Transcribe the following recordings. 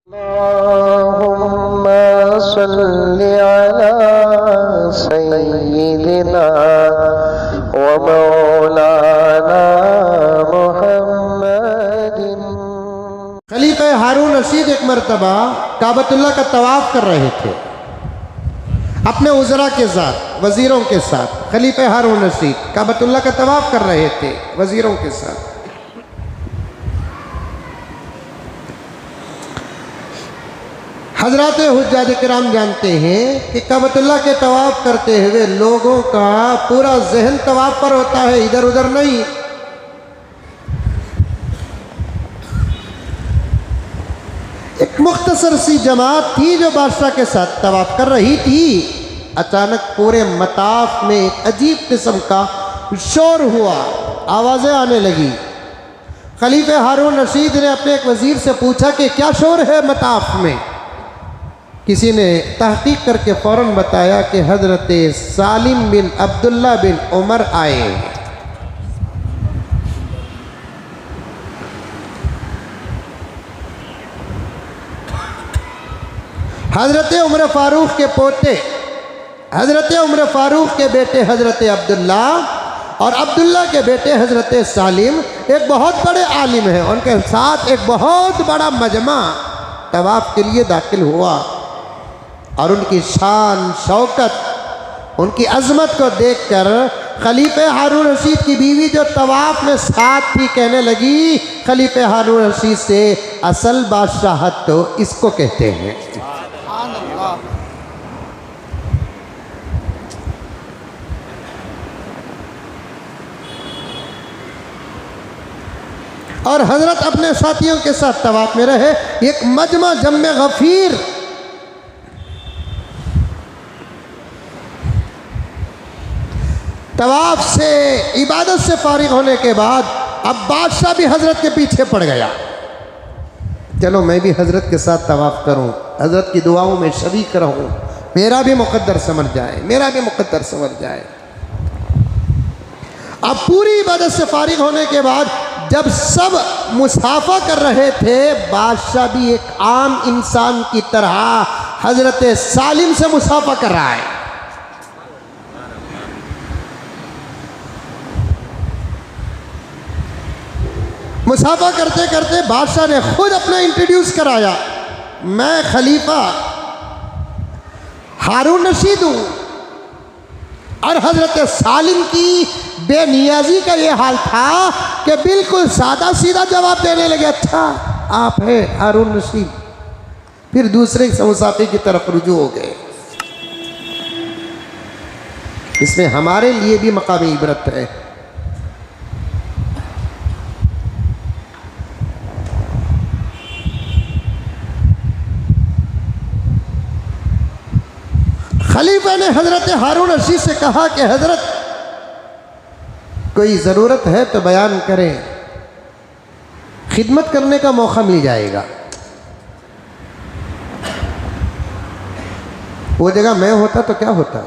अल्लाहुम्मा सल्लि अला सय्यिदिना व मौलाना मुहम्मदिन। खलीफा हारून रशीद एक मरतबा काबतुल्लाह का तवाफ कर रहे थे अपने उज़रा के साथ, वज़ीरों के साथ। खलीफा हारून रशीद काबतुल्लाह का तवाफ कर रहे थे वज़ीरों के साथ। हज़रात हुज्जाज किराम जानते हैं कि काबतुल्लाह के तवाफ करते हुए लोगों का पूरा जहन तवाफ पर होता है, इधर उधर नहीं। एक मुख्तसर सी जमात थी जो बादशाह के साथ तवाफ कर रही थी। अचानक पूरे मताफ में एक अजीब किस्म का शोर हुआ, आवाज़ें आने लगी। खलीफा हारून रशीद ने अपने एक वज़ीर से पूछा कि क्या शोर है मताफ में। किसी ने तहकीक करके फ़ौरन बताया कि हज़रत सालिम बिन अब्दुल्ला बिन उमर आए। हज़रत उमर फ़ारूक के पोते, हज़रत उमर फ़ारूक के बेटे हज़रत अब्दुल्ला और अब्दुल्ला के बेटे हज़रत सालिम एक बहुत बड़े आलिम हैं। उनके साथ एक बहुत बड़ा मजमा तवाफ़ के लिए दाखिल हुआ और उनकी शान शौकत, उनकी अज़मत को देखकर खलीफा हारून रशीद की बीवी जो तवाफ़ में साथ थी कहने लगी खलीफा हारून रशीद से, असल बादशाहत तो इसको कहते हैं। और हजरत अपने साथियों के साथ तवाफ में रहे। एक मजमा जम्मे गफीर, तवाफ से इबादत से फारिग होने के बाद अब बादशाह भी हजरत के पीछे पड़ गया। चलो मैं भी हजरत के साथ तवाफ करूं, हजरत की दुआओं में शरीक रहूं, मेरा भी मुकद्दर समझ जाए, मेरा भी मुकद्दर समझ जाए। अब पूरी इबादत से फारिग होने के बाद जब सब मुसाफा कर रहे थे, बादशाह भी एक आम इंसान की तरह हजरत सालिम से मुसाफा कर रहा है। मुसाफा करते करते बादशाह ने खुद अपना इंट्रोड्यूस कराया, मैं खलीफा हारून रशीद हूँ। और हजरत सालिम की बेनियाजी का ये हाल था कि बिल्कुल सादा सीधा जवाब देने लगे, अच्छा आप हैं हारून रशीद। फिर दूसरे मुसाफिर की तरफ रुजू हो गए। इसमें हमारे लिए भी मकामी इबरत है। खलीफा ने हजरत हारून रशीद से कहा कि हजरत कोई ज़रूरत है तो बयान करें, खिदमत करने का मौका मिल जाएगा। वो जगह मैं होता तो क्या होता,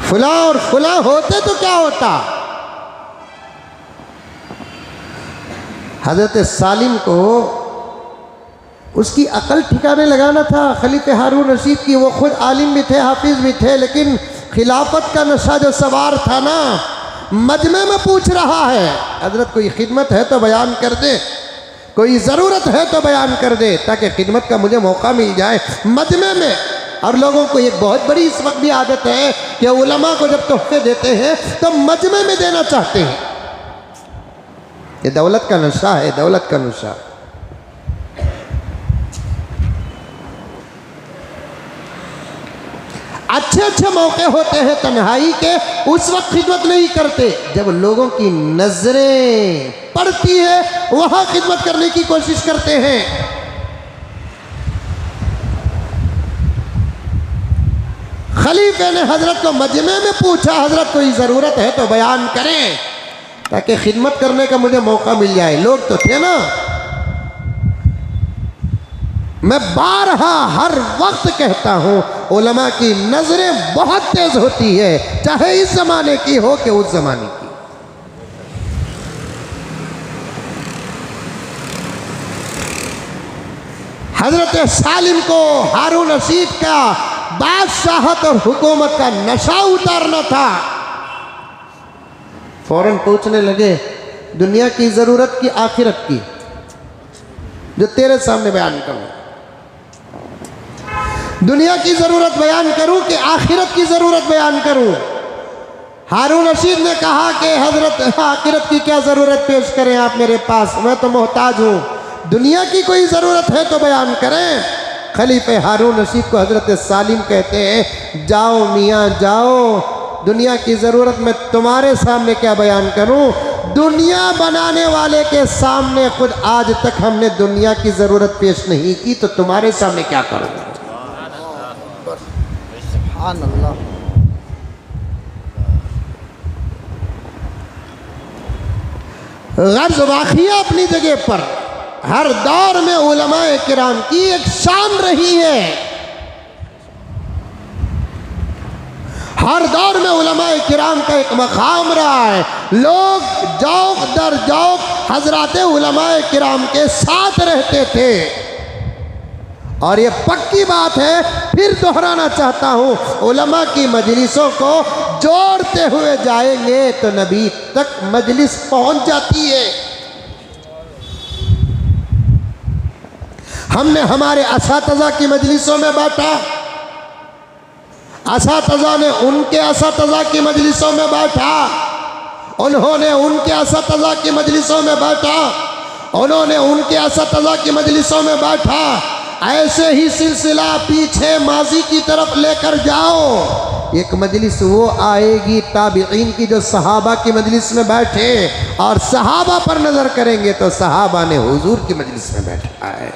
फुला और फुला होते तो क्या होता। हजरत सालिम को उसकी अकल ठिकाने लगाना था। खलीफा हारून रशीद की, वो खुद आलिम भी थे, हाफिज भी थे, लेकिन खिलाफत का नशा जो सवार था ना, मजमे में पूछ रहा है हजरत कोई खिदमत है तो बयान कर दे, कोई ज़रूरत है तो बयान कर दे ताकि खिदमत का मुझे मौका मिल जाए मजमे में। और लोगों को एक बहुत बड़ी इस वक्त भी आदत है कि उलमा को जब तोहफे देते हैं तो मजमे में देना चाहते हैं। ये दौलत का नशा है, दौलत का नशा। अच्छे अच्छे मौके होते हैं तन्हाई के, उस वक्त खिदमत नहीं करते। जब लोगों की नजरें पड़ती है वहां खिदमत करने की कोशिश करते हैं। खलीफे ने हजरत को मजमे में पूछा, हजरत कोई ज़रूरत है तो बयान करें ताकि खिदमत करने का मुझे मौका मिल जाए। लोग तो थे ना, मैं बारहा हर वक्त कहता हूँ उलमा की नजरें बहुत तेज होती है, चाहे इस जमाने की हो कि उस जमाने की। हजरत सालिम को हारून रशीद का बादशाहत और हुकूमत का नशा उतारना था। फौरन पूछने लगे, दुनिया की ज़रूरत की आखिरत की, जो तेरे सामने बयान करूं, दुनिया की ज़रूरत बयान करूं कि आखिरत की ज़रूरत बयान करूं? हारून रशीद ने कहा कि हजरत आखिरत की क्या ज़रूरत पेश करें आप मेरे पास, मैं तो मोहताज हूँ, दुनिया की कोई ज़रूरत है तो बयान करें। खलीफे हारून रशीद को हजरत सालिम कहते हैं, जाओ मियाँ जाओ, दुनिया की ज़रूरत मैं तुम्हारे सामने क्या बयान करूं? दुनिया बनाने वाले के सामने खुद आज तक हमने दुनिया की ज़रूरत पेश नहीं की, तो तुम्हारे सामने क्या करूं? सुभान अल्लाह। गर्ज वाक़िया अपनी जगह पर हर दौर में उलमाए किराम की एक शान रही है। हर दौर में उलमाए किराम का एक मकाम रहा है। लोग जौक दर जौक हजरात उलमाए किराम के साथ रहते थे। और ये पक्की बात है, फिर दोहराना चाहता हूँ, उलमा की मजलिसों को जोड़ते हुए जाएंगे तो नबी तक मजलिस पहुँच जाती है। हमने हमारे असातिज़ा की मजलिसों में बैठा, असातिज़ा ने उनके असातिज़ा की मजलिसों में बैठा, उन्होंने उनके असातिज़ा की मजलिसों में बैठा, उन्होंने उनके असातिज़ा की मजलिसों में बैठा। ऐसे ही सिलसिला पीछे माजी की तरफ लेकर जाओ। एक मजलिस वो आएगी ताबिईन की जो सहाबा की मजलिस में बैठे, और सहाबा पर नज़र करेंगे तो सहाबा ने हुजूर की मजलिस में बैठा है।